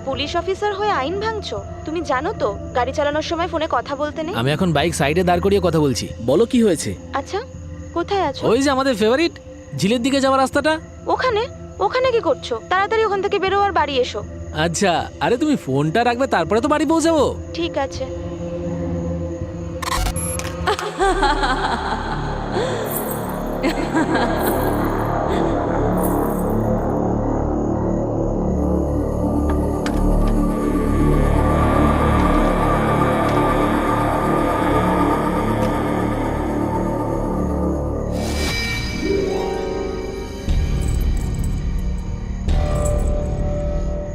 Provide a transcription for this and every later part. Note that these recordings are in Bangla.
পুলিশ অফিসার হয়ে আইন ভাঙছো? তুমি জানো তো গাড়ি চালানোর সময় ফোনে কথা বলতে নেই। আমি এখন বাইক সাইডে দাঁড় করিয়ে কথা বলছি। বলো কি হয়েছে? আচ্ছা, কোথায় আছো? ওই যে আমাদের ফেভারিট ঝিলের দিকে যাওয়ার রাস্তাটা। ওখানে? ওখানে কি করছো? তাড়াতাড়ি ওখান থেকে বেরো আর বাড়ি এসো। আচ্ছা, আরে তুমি ফোনটা রাখবে, তারপরে তো বাড়ি পৌঁছাবো। ঠিক আছে।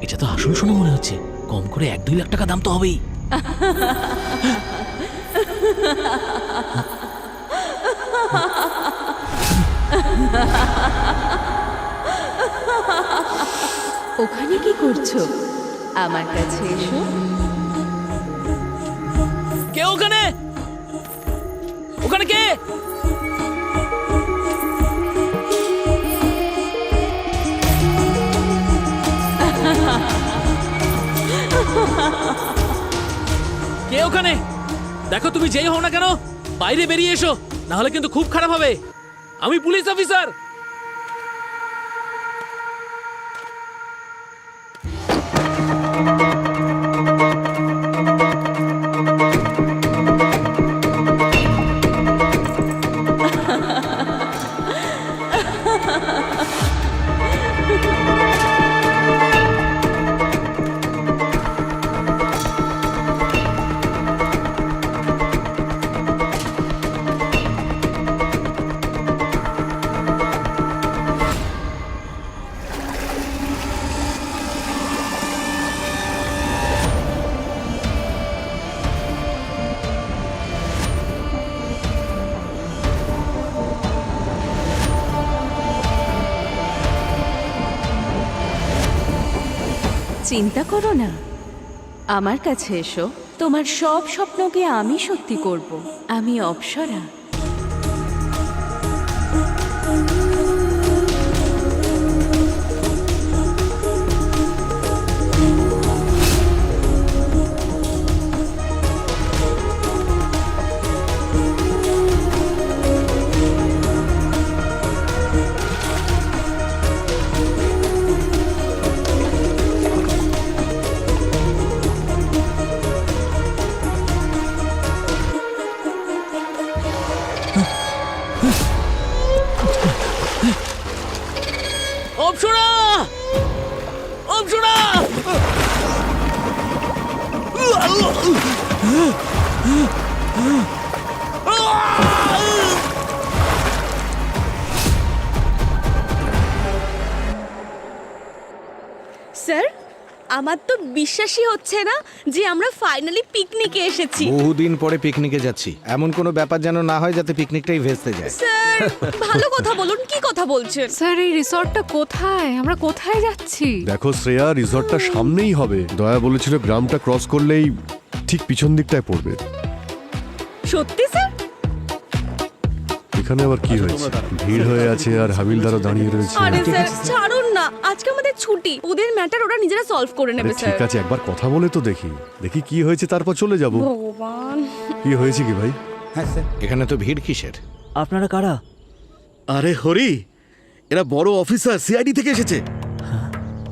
এটা তো আসল শোনা মনে হচ্ছে। কম করে 1-2 লাখ টাকা দাম তো হবেই। ওখানে কি করছো? আমার কাছে এসো। কে ওখানে? ওখানে কে? কে ওখানে? দেখো, তুমি যেই হও না কেন বাইরে বেরিয়ে এসো, না হলে কিন্তু খুব খারাপ হবে। আমি পুলিশ অফিসার। চিন্তা করো না, আমার কাছে এসো। তোমার সব স্বপ্নকে আমি সত্যি করব। আমি অপ্সরা। অপসরা! অপসরা! স্যার, আমার তো বিশ্বাসই হচ্ছে না যে আমরা ফাইনালি পিকনিকে এসেছি। বহুদিন পরে পিকনিকে যাচ্ছি, এমন কোনো ব্যাপার যেন না হয় যাতে পিকনিকটাই ভেস্তে যায়। স্যার, ভালো কথা বলুন, কি কথা বলছেন? স্যার, এই রিসর্টটা কোথায়? আমরা কোথায় যাচ্ছি? দেখো শ্রেয়া, রিসর্টটা সামনেই হবে। দয়া বলেছিল গ্রামটা ক্রস করলেই ঠিক পিছন দিকটায় পড়বে। সত্যি স্যার? এখানে আবার কি হয়েছে? ভিড় হয়ে আছে আর হাবিলদারও দাঁড়িয়ে রয়েছে। আরে স্যার, ছাড়ুন না, আজকে আমাদের ছুটি। ওদের ম্যাটার ওরা নিজেরা সলভ করে আরে নেবে ঠিক স্যার। আছে, একবার কথা বলে তো দেখি দেখি কি হয়েছে, তারপর চলে যাব। ভগবান। কি হয়েছে কি ভাই? হ্যাঁ স্যার, এখানে তো ভিড় কিসের? আপনারা কারা? আরে হরি, এরা বড় অফিসার, সিআইডি থেকে এসেছে।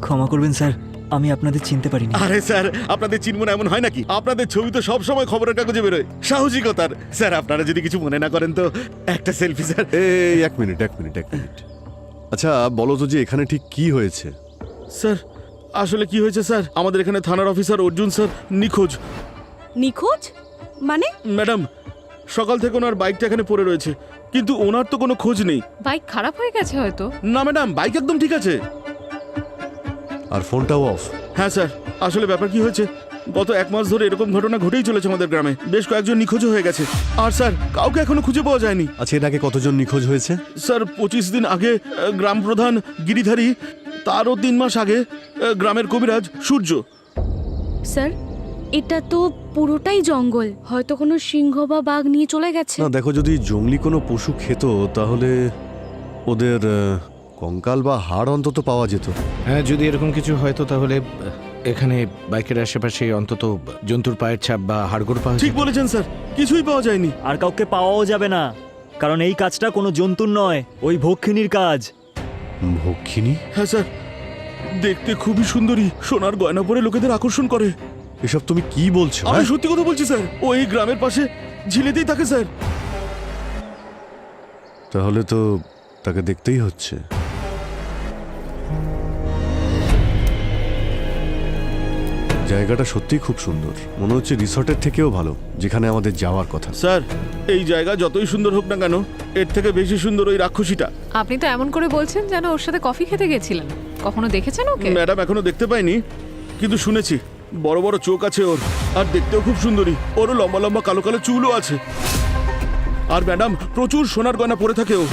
ক্ষমা করবেন স্যার, আমি আপনাদের চিনতে পারিনি। আরে স্যার, আপনাদের চিনব না এমন হয় নাকি? আপনাদের ছবি তো সব সময় খবরের কাগজে বেরোয়, সাহসিকতার। স্যার, আপনারা যদি কিছু মনে না করেন তো একটা সেলফি স্যার। এই এক মিনিট। আচ্ছা বলো তো যে এখানে ঠিক কি হয়েছে? স্যার, আসলে কি হয়েছে স্যার, আমাদের এখানে থানার অফিসার অর্জুন স্যার নিখোঁজ। নিখোঁজ মানে? ম্যাডাম, সকাল থেকে ওনার বাইকটা এখানে পড়ে রয়েছে, কিন্তু ওনার তো কোনো খোঁজ নেই। বাইক খারাপ হয়ে গেছে হয়তো। না ম্যাডাম, বাইক একদম ঠিক আছে। আর ফোনটাও অফ। হ্যাঁ স্যার, আসলে ব্যাপার কি হয়েছে, গত 1 মাস ধরে এরকম ঘটনা ঘটেই চলেছে আমাদের গ্রামে। বেশ কয়েকজন নিখোঁজও হয়ে গেছে, আর স্যার কাউকে এখনো খুঁজে পাওয়া যায়নি। আচ্ছা, এর আগে কতজন নিখোঁজ হয়েছে? স্যার 25 দিন আগে গ্রাম প্রধান গিরিধারী, তারও 3 মাস আগে গ্রামের কবিরাজ সূর্য। স্যার, এটা তো পুরোটাই জঙ্গল, হয়তো কোনো সিংহ বা বাঘ নিয়ে চলে গেছে। না দেখো, যদি জঙ্গলি কোনো পশু খেত তাহলে ওদের কঙ্কাল বা হাড় অন্তত পাওয়া যেত। হ্যাঁ, যদি এরকম কিছু হয়তো তাহলে এখানে বাইকের আশেপাশে অন্তত জন্তুর পায়ের ছাপ বা হাড়গোড় পাওয়া ঠিক যায়? বলেছেন স্যার, কিছুই পাওয়া যায়নি। আর কাউকে পাওয়াও যাবে না, কারণ এই কাজটা কোনো জন্তুর নয়, ওই ভক্ষিনীর কাজ। ভক্ষিনী? হ্যাঁ স্যার, দেখতে খুবই সুন্দরী, সোনার গয়না পরে লোকেদের আকর্ষণ করে। এসব তুমি কি বলছো? আমি হ্যাঁ? সত্যি কথা বলছি স্যার, ও এই গ্রামের পাশে ঝিলেতেই থাকে স্যার। তাহলে তো তাকে দেখতেই হচ্ছে। জায়গাটা সত্যিই খুব সুন্দর, মনে হচ্ছে রিসর্টের থেকেও ভালো, যেখানে আমাদের যাওয়ার কথা। স্যার, এই জায়গা যতই সুন্দর হোক না কেন, এর থেকে বেশি সুন্দর ওই রাক্ষসীটা। আপনি তো এমন করে বলছেন যেন ওর সাথে কফি খেতে গেছিলেন। কখনো দেখেছেন ওকে? ম্যাডাম এখনো দেখতে পাইনি, কিন্তু শুনেছি বড় বড় চোখ আছে ওর, আর দেখতেও খুব সুন্দরী। ওরও লম্বা লম্বা কালো কালো চুলও আছে। আর ম্যাডাম প্রচুর সোনার গয়না পরে থাকে ও,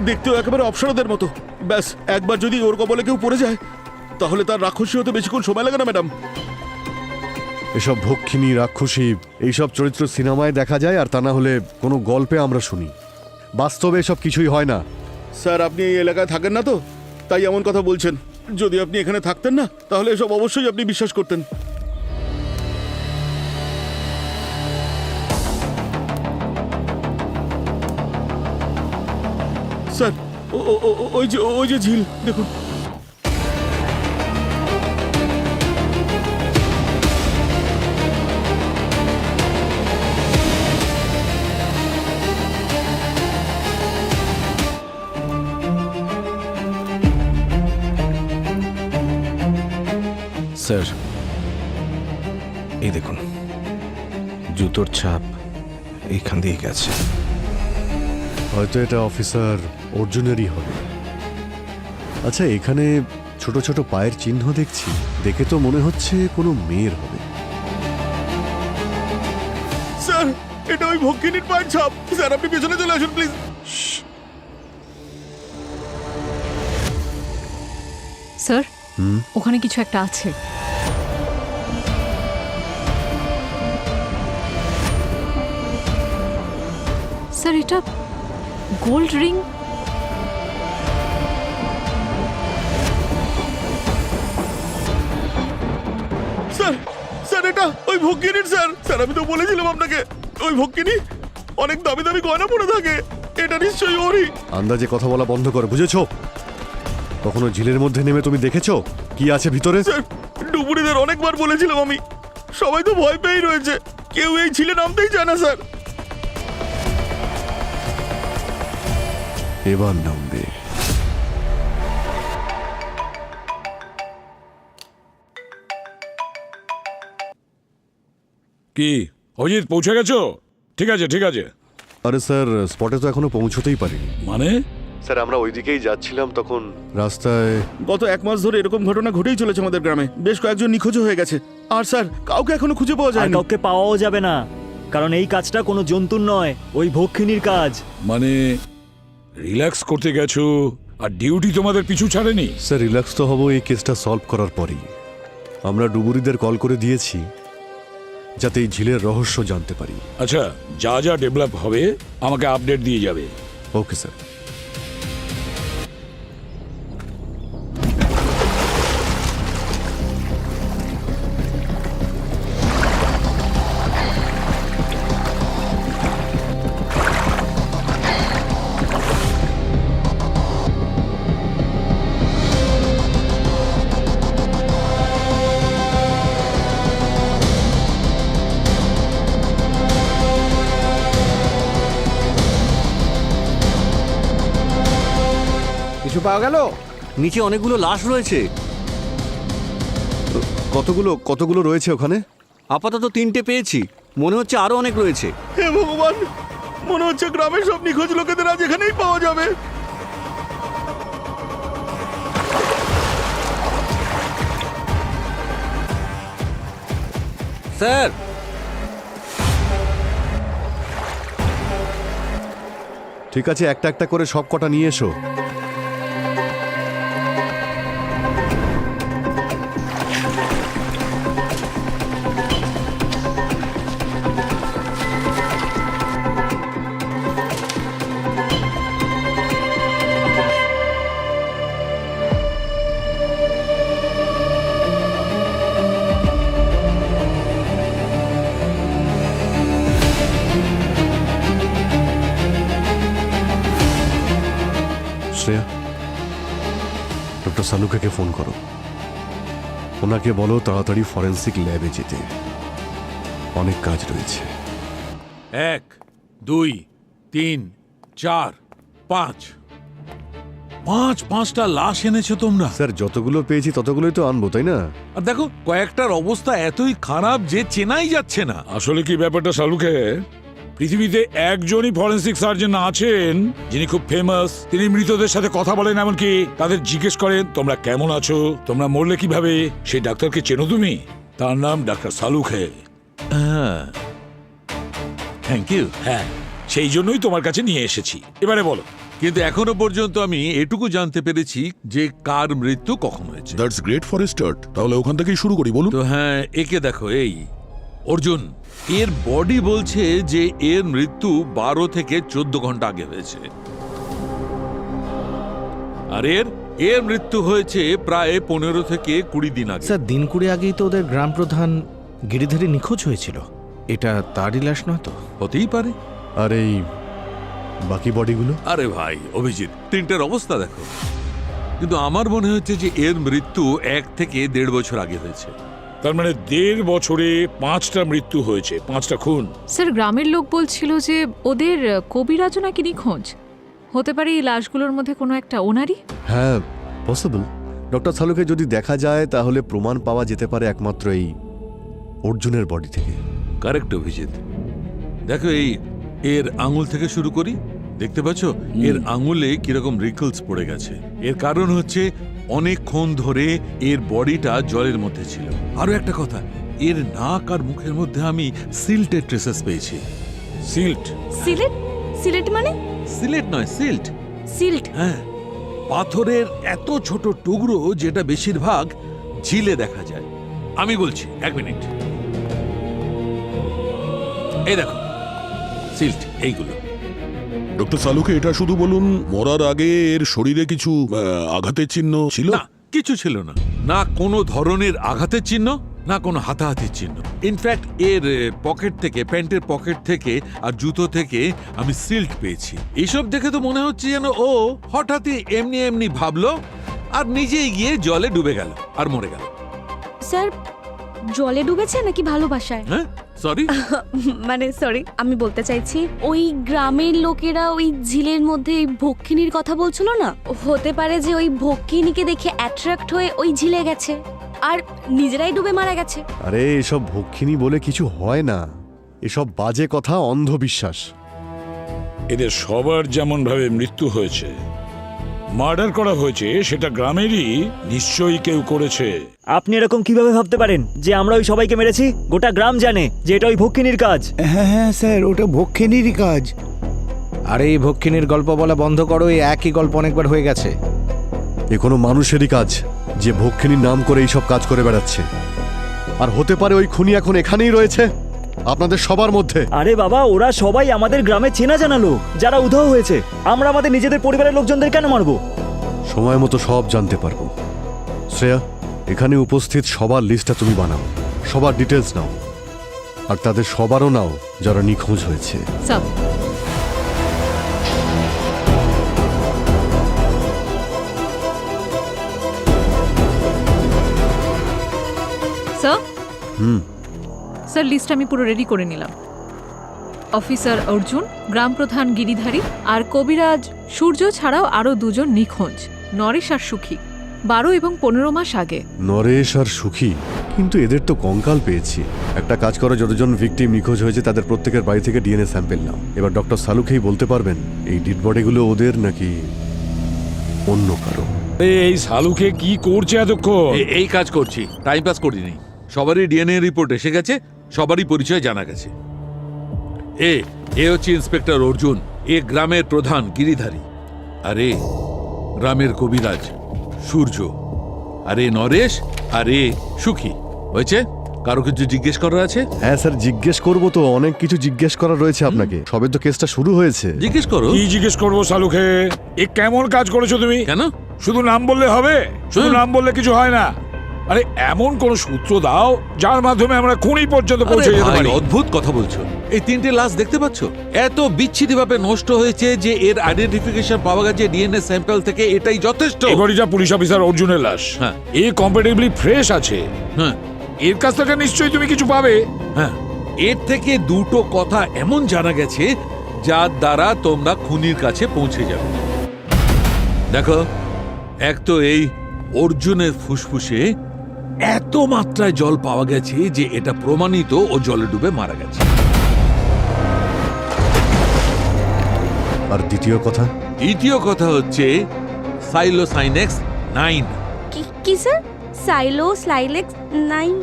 দেখতেও একেবারে অপ্সরাদের মতো। ব্যাস একবার যদি ওর কবলে কেউ পড়ে যায়, তাহলে তার রাক্ষসী হতে বেশিক্ষণ সময় লাগে না ম্যাডাম। এসব ভক্ষিনী, রাক্ষসী, এইসব চরিত্র সিনেমায় দেখা যায়, আর তা না হলে কোনো গল্পে আমরা শুনি। বাস্তবে এসব কিছুই হয় না। স্যার, আপনি এই এলাকায় থাকেন না তো, তাই এমন কথা বলছেন। যদি আপনি এখানে থাকতেন না, তাহলে এসব অবশ্যই আপনি বিশ্বাস করতেন। স্যার, ওই যে ঝিল দেখুন। স্যার, এই দেখুন, জুতোর ছাপ এইখান দিয়ে গেছে। হয়তো এটা অফিসার অর্জুনেরই হবে। আচ্ছা, এখানে ছোট ছোট পায়ের চিহ্ন দেখছি, দেখে তো মনে হচ্ছে কোনো মেয়ের হবে। স্যার, এটা ওই ভক্ষিনীর পায়ের ছাপ। স্যার, আপনি পেছনে চলে আসুন প্লিজ। স্যার, ওখানে কিছু একটা আছে। স্যার, এটা গোল্ড রিং। স্যার, স্যার এটা ওই ভক্ষিনীর। স্যার, স্যার আমি তো বলেছিলাম আপনাকে, ওই ভক্ষিনী অনেক দামি দামি গয়না পরে থাকে। এটা নিশ্চয়ই ওরই। আন্দাজে কথা বলা বন্ধ করে, বুঝেছো? কখনো ঝিলের মধ্যে নেমে তুমি দেখেছো কি আছে ভিতরে? স্যার, ডুবুরিদের অনেকবার বলেছিলাম আমি, সবাই তো ভয় পেয়েই রয়েছে, কেউ এই ঝিলে নামতেই চায় না স্যার। এবার নামবে। কি অজিত, পৌঁছে গেছো? ঠিক আছে ঠিক আছে। আরে স্যার, স্পটে তো এখনো পৌঁছতেই পারিনি। মানে? স্যার, আমরা ওইদিকেই যাচ্ছিলাম, তখন রাস্তায় গত 1 মাস ধরে এরকম ঘটনা ঘটেই চলেছে আমাদের গ্রামে। বেশ কয়েকজন নিখোঁজও হয়ে গেছে। আর স্যার, কাউকে এখনো খুঁজে পাওয়া আর যায়নি। কাউকে পাওয়াও যাবে না, কারণ এই কাজটা কোনো জন্তুর নয়, ওই ভক্ষিনীর কাজ। মানে রিল্যাক্স করতে গেছো আর ডিউটি তোমাদের পিছু ছাড়েনি? স্যার, রিল্যাক্স তো হবো এই কেসটা সলভ করার পরেই। আমরা ডুবুরিদের কল করে দিয়েছি, যাতে এই ঝিলের রহস্য জানতে পারি। আচ্ছা, যা যা ডেভেলপ হবে আমাকে আপডেট দিয়ে যাবে। Okay sir. কিছু পাওয়া গেল? নিচে অনেকগুলো লাশ রয়েছে। কতগুলো রয়েছে ওখানে? আপাতত 3টে পেয়েছি, মনে হচ্ছে আরো অনেক রয়েছে। হে ভগবান, মনে হচ্ছে গ্রামের সব নিখোঁজ লোকেদের আজ এখানেই পাওয়া যাবে। স্যার, ঠিক আছে, একটা একটা করে সব কটা নিয়ে এসো। শ্রেয়া, ডক্টর সালুকেকে ফোন করো। ওনাকে বলো তাড়াতাড়ি ফরেন্সিক ল্যাবে যেতে, অনেক কাজ রয়েছে। 1 2 3 4 5 5টা লাশ এনেছো তোমরা। স্যার যতগুলো পেয়েছি ততগুলোই তো আনবো, তাই না? আর দেখো কয়েকটার অবস্থা এতই খারাপ যে চেনাই যাচ্ছে না। আসলে কি ব্যাপারটা শালুকে, পৃথিবীতে একজনই ফরেন্সিক সার্জন আছেন যিনি খুব ফেমাস। তিনি মৃতদের সাথে কথা বলেন, এমনকি তাদের জিজ্ঞেস করেন তোমরা কেমন আছো, তোমরা মরলে কিভাবে। সেই ডাক্তারকে চেনো তুমি? তার নাম ডাক্তার সালুকে। Thank you. হ্যাঁ, সেই জন্যই তোমার কাছে নিয়ে এসেছি। এবারে বলো। কিন্তু এখনো পর্যন্ত আমি এটুকু জানতে পেরেছি যে কার মৃত্যু কখন হয়েছে। That's great for a start. তাহলে ওখান থেকেই শুরু করি, বলুন। তো হ্যাঁ, একে দেখো, এই অর্জুন, এর বডি বলছে যে এর মৃত্যু 12 থেকে 14 ঘন্টা আগে হয়েছে। আর এর মৃত্যু হয়েছে প্রায় 15 থেকে 20 দিন আগে। স্যার দিন 20 আগেই তো ওদের গ্রাম প্রধান গিরিধারী নিখোঁজ হয়েছিল। এটা তারই লাশ নয় তো? হতেই পারে। আর এই বাকি বডিগুলো? আরে ভাই অভিজিৎ, তিনটার অবস্থা দেখো। কিন্তু আমার মনে হচ্ছে যে এর মৃত্যু 1 থেকে 1.5 বছর আগে হয়েছে। তার মানে 1.5 বছরে 5টা মৃত্যু হয়েছে, 5টা খুন। স্যার গ্রামের লোক বলছিল যে ওদের কবিরাজও নাকি নিখোঁজ। হতে পারে এই লাশগুলোর মধ্যে কোনো একটা ওনারই। হ্যাঁ, পসিবল। ডক্টর সালুকে যদি দেখা যায় তাহলে প্রমাণ পাওয়া যেতে পারে একমাত্র এই অর্জুনের বডি থেকে। কারেক্ট অভিজিৎ। দেখো, এর আঙুল থেকে শুরু করি। দেখতে পাচ্ছ এর আঙুলে কিরকম রিকলস পড়ে গেছে। এর কারণ হচ্ছে অনেকক্ষণ ধরে এর বডিটা জলের মধ্যে ছিল। আরো একটা কথা, এর নাক আর মুখের মধ্যে আমি সিল্টের ট্রেসেস পেয়েছি। সিল্ট? সিলেট? সিলেট মানে? সিলেট নয়, সিল্ট। সিল্ট? হ্যাঁ, পাথরের এত ছোট টুকরো যেটা বেশিরভাগ ঝিলে দেখা যায়। আমি বলছি, 1 মিনিট। এই দেখো সিল্ট, এইগুলো। ডক্টর সালুকে, এটা শুধু বলুন, মরার আগে এর শরীরে কিছু আঘাতের চিহ্ন ছিল? না, কিছু ছিল না। না কোনো ধরনের আঘাতের চিহ্ন, না কোনো হাতাহাতির চিহ্ন। ইনফ্যাক্ট এর পকেট থেকে, প্যান্টের পকেট থেকে আর জুতো থেকে আমি সিল্ট পেয়েছি। এইসব দেখে তো মনে হচ্ছে যেন ও হঠাৎই এমনি এমনি ভাবলো আর নিজেই গিয়ে জলে ডুবে গেল আর মরে গেল। স্যার জলে ডুবেছে নাকি ভালোবাসায়? হ্যাঁ, সরি। মানে সরি, আমি বলতে চাইছি ওই গ্রামের লোকেরা ওই ঝিলের মধ্যে ওই ভক্ষিনীর কথা বলছিল না, হতে পারে যে ওই ভক্ষিনীকে দেখে অ্যাট্রাক্ট হয়ে ওই ঝিলে গেছে আর নিজেরাই ডুবে মারা গেছে। আরে এসব ভক্ষিনী বলে কিছু হয় না, এসব বাজে কথা, অন্ধবিশ্বাস। এদের সবার যেমন ভাবে মৃত্যু হয়েছে, মার্ডার করা হয়েছে, সেটা গ্রামেরই নিশ্চয়ই কেউ করেছে। আপনি এরকম কিভাবে ভাবতে পারেন যে আমরা ওই সবাইকে মেরেছি? গোটা গ্রাম জানে যে এটা ওই ভক্ষিনীর কাজ। হ্যাঁ স্যার, ওটা ভক্ষিনীরই কাজ। আরে এই ভক্ষিনীর গল্প বলা বন্ধ করো, এই একই গল্প অনেকবার হয়ে গেছে। এ কোনো মানুষেরই কাজ যে ভক্ষিনীর নাম করে এইসব কাজ করে বেড়াচ্ছে। আর হতে পারে ওই খুনি এখন এখানেই রয়েছে আপনাদের সবার মধ্যে। আরে বাবা, ওরা সবাই আমাদের গ্রামে চেনা জানা লোক যারা উধাও হয়েছে। আমরা আমাদের নিজেদের পরিবারের লোকজনদের কেন মারবো? সময় মতো সব জানতে পারবো। শ্রেয়া, এখানে উপস্থিত সবার লিস্টটা তুমি বানাও, সবার ডিটেলস নাও, আর তাদের সবারও নাও যারা নিখোঁজ হয়েছে। স্যার স্যার লিস্ট আমি পুরো রেডি করে নিলাম। অফিসার অর্জুন, গ্রাম প্রধান গিরিধারী আর কবিরাজ সূর্য ছাড়াও আরো 2 জন নিখোঁজ, নরেশ আর সুখী, 12 এবং 15 মাস আগে। নরেশ আর সুখী? কিন্তু এদের তো কঙ্কাল পেয়েছি। একটা কাজ করো, যতজন ভিকটিম নিখোঁজ হয়েছে তাদের প্রত্যেকের বাড়ি থেকে ডিএনএ স্যাম্পেল নাও। এবার ডক্টর সালুকেই বলতে পারবেন এই ডেড বডিগুলো ওদের নাকি অন্য কারো। এই সালুকে কি করছে এতক্ষণ? এই কাজ করছি, টাইম পাস করিনি। সবারই ডিএনএ রিপোর্ট এসে গেছে, সবারই পরিচয় জানা গেছে। এ হচ্ছে ইন্সপেক্টর অর্জুন, এ গ্রামের প্রধান গিরিধারী, আরে গ্রামের কবিরাজ সূর্য, আরে নরেশ, আরে সুখী। হয়েছে? কারো কিছু জিজ্ঞেস করার আছে? হ্যাঁ স্যার, জিজ্ঞেস করবো তো, অনেক কিছু জিজ্ঞেস করার রয়েছে আপনাকে। সবে তো কেসটা শুরু হয়েছে। জিজ্ঞেস করো। কি জিজ্ঞেস করবো সালুকে? এ কেমন কাজ করেছো তুমি? কেন? শুধু নাম বললে হবে? শুধু নাম বললে কিছু হয় না। আরে এমন কোন সূত্র দাও যার মাধ্যমে আমরা খুনি পর্যন্ত পৌঁছে আরে যেতে ভাই, পারি। অদ্ভুত কথা বলছো। এই 3টে লাশ দেখতে পাচ্ছ, এত বিচ্ছিরি ভাবে নষ্ট হয়েছে যে এর আইডেন্টিফিকেশন পাওয়া গেছে ডিএনএ স্যাম্পল থেকে, এটাই যথেষ্ট। এবারে যা পুলিশ অফিসার অর্জুনের লাশ, হ্যাঁ। এ কম্পারেটিভলি ফ্রেশ আছে। হ্যাঁ এর কাছ থেকে নিশ্চয়ই তুমি কিছু পাবে। হ্যাঁ, এর থেকে দুটো কথা এমন জানা গেছে যার দ্বারা তোমরা খুনির কাছে পৌঁছে যাবে। দেখো, এক তো এই অর্জুনের ফুসফুসে এত মাত্রায় জল পাওয়া গেছে যে এটা প্রমাণিত ও জলে ডুবে মারা গেছে। আর দ্বিতীয় কথা, দ্বিতীয় কথা হচ্ছে সাইলোসাইনেক্স 9। কি স্যার? সাইলোসাইনেক্স 9?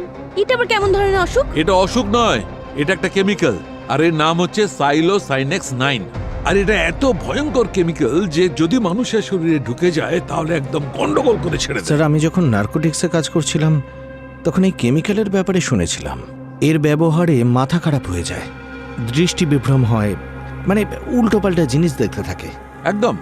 এটা আবার কেমন ধরনের অসুখ? এটা অসুখ নয়, এটা একটা কেমিক্যাল, আর এর নাম হচ্ছে সাইলোসাইনেক্স 9। আর এটা এত ভয়ঙ্কর কেমিক্যাল যে যদি মানুষের শরীরে ঢুকে যায় তাহলে একদম গন্ডগোল করে ছেড়ে দেয়। স্যার, আমি যখন নার্কোটিক্সে কাজ করছিলাম তখন এই কেমিক্যালের ব্যাপারে শুনেছিলাম। এর ব্যবহারে মাথা খারাপ হয়ে যায়, দৃষ্টি বিভ্রম হয়, মানে উল্টোপাল্টা জিনিস দেখতে থাকে। একদম,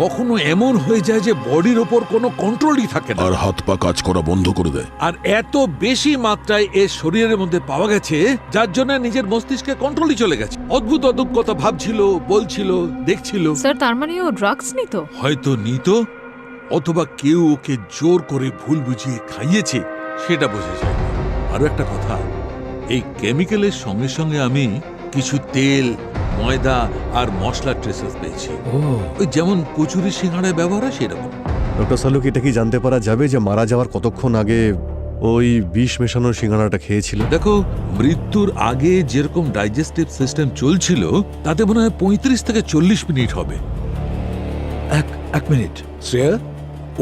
কখনো এমন হয়ে যায় যে বডির ওপর কোনো কন্ট্রোলই থাকে না, আর হাত পা কাজ করা বন্ধ করে দেয়। আর এত বেশি মাত্রায় এর শরীরের মধ্যে পাওয়া গেছে যার জন্য নিজের মস্তিষ্কে কন্ট্রোলই চলে গেছে। অদ্ভুত অদ্ভুত কথা ভাবছিল, বলছিল, দেখছিল। স্যার তার মানে ও ড্রাগস নিত? হয়তো নিত, অথবা কেউ ওকে জোর করে ভুল বুঝিয়ে খাইয়েছে, সেটা বোঝা যায় না। আরো একটা কথা, এই কেমিক্যালের সঙ্গে সঙ্গে আমি কিছু তেল, ময়দা আর মশলার ট্রেসেস পেয়েছি। ওই যেমন কচুরি সিঙ্গাড়ায় ব্যবহার হয় সেরকম। ডক্টর সালুক, এটা কি জানতে পারা যাবে যে মারা যাওয়ার কতক্ষণ আগে ওই বিষ মেশানো সিঙ্গারাটা খেয়েছিল? দেখো, মৃত্যুর আগে যেরকম ডাইজেস্টিভ সিস্টেম চলছিল তাতে মনে হয় 35 থেকে 40 মিনিট হবে। এক মিনিট স্যার,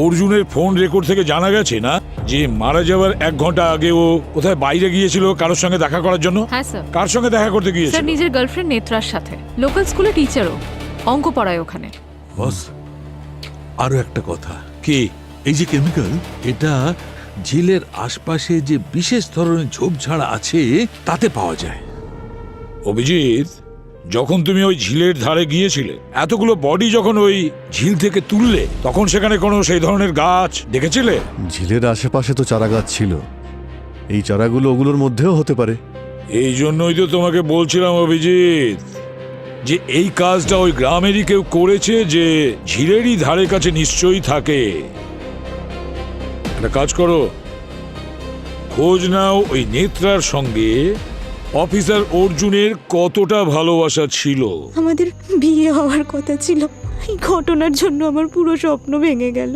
অর্জুনের ফোন রেকর্ড থেকে জানা গেছে না যে মারা যাওয়ার 1 ঘন্টা আগে ও কোথায় বাইরে গিয়েছিল কারোর সঙ্গে দেখা করার জন্য? হ্যাঁ স্যার। কার সঙ্গে দেখা করতে স্যার গিয়েছিল? নিজের গার্লফ্রেন্ড নেত্রার সাথে। লোকাল স্কুলে টিচারও, অঙ্ক পড়ায় ওখানে। বস, আরো একটা কথা, কি এই যে কেমিক্যাল, এটা ঝিলের আশপাশে যে বিশেষ ধরনের ঝোপঝাড় আছে তাতে পাওয়া যায়। অভিজিৎ, যখন তুমি ওই ঝিলের ধারে গিয়েছিলে, এতগুলো বডি যখন ওই ঝিল থেকে তুললে, তখন সেখানে কোনো সেই ধরনের গাছ দেখেছিলে? ঝিলের আশেপাশে তো চারা গাছ ছিল, এই চারাগুলো ওগুলোর মধ্যেও হতে পারে। এই জন্যই তো তোমাকে বলছিলাম অভিজিৎ, যে এই কাজটা ওই গ্রামেরই কেউ করেছে যে ঝিলেরই ধারে কাছে নিশ্চয়ই থাকে। একটা কাজ করো, খোঁজ নাও ওই নেত্রার সঙ্গে অফিসার অর্জুনের কতটা ভালোবাসা ছিল। আমাদের বিয়ে হওয়ার কথা ছিল, এই ঘটনার জন্য আমার পুরো স্বপ্ন ভেঙে গেল।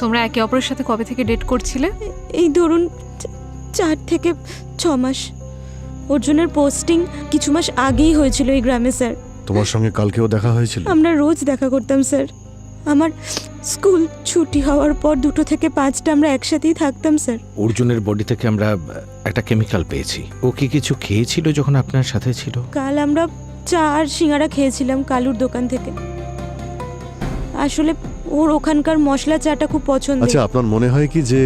তোমরা একে অপরের সাথে কবে থেকে ডেট করছিলে? এই ধরুন 4 থেকে 6 মাস। অর্জুনের পোস্টিং কিছু মাস আগেই হয়েছিল এই গ্রামে স্যার। তোমার সঙ্গে কালকেও দেখা হয়েছিল? আমরা রোজ দেখা করতাম স্যার। আমার স্কুল ছুটি হওয়ার পর 2 থেকে 5টা আমরা একসাথেই থাকতাম স্যার। অর্জুনের বডি থেকে আমরা একটা কেমিক্যাল পেয়েছি। ও কি কিছু খেয়েছিল যখন আপনার সাথে ছিল? কাল আমরা 4 সিঙ্গারা খেয়েছিলাম কালুর দোকান থেকে। আসলে ওর ওখানকার মশলা চাটা খুব পছন্দ। আচ্ছা, আপনার মনে হয় কি যে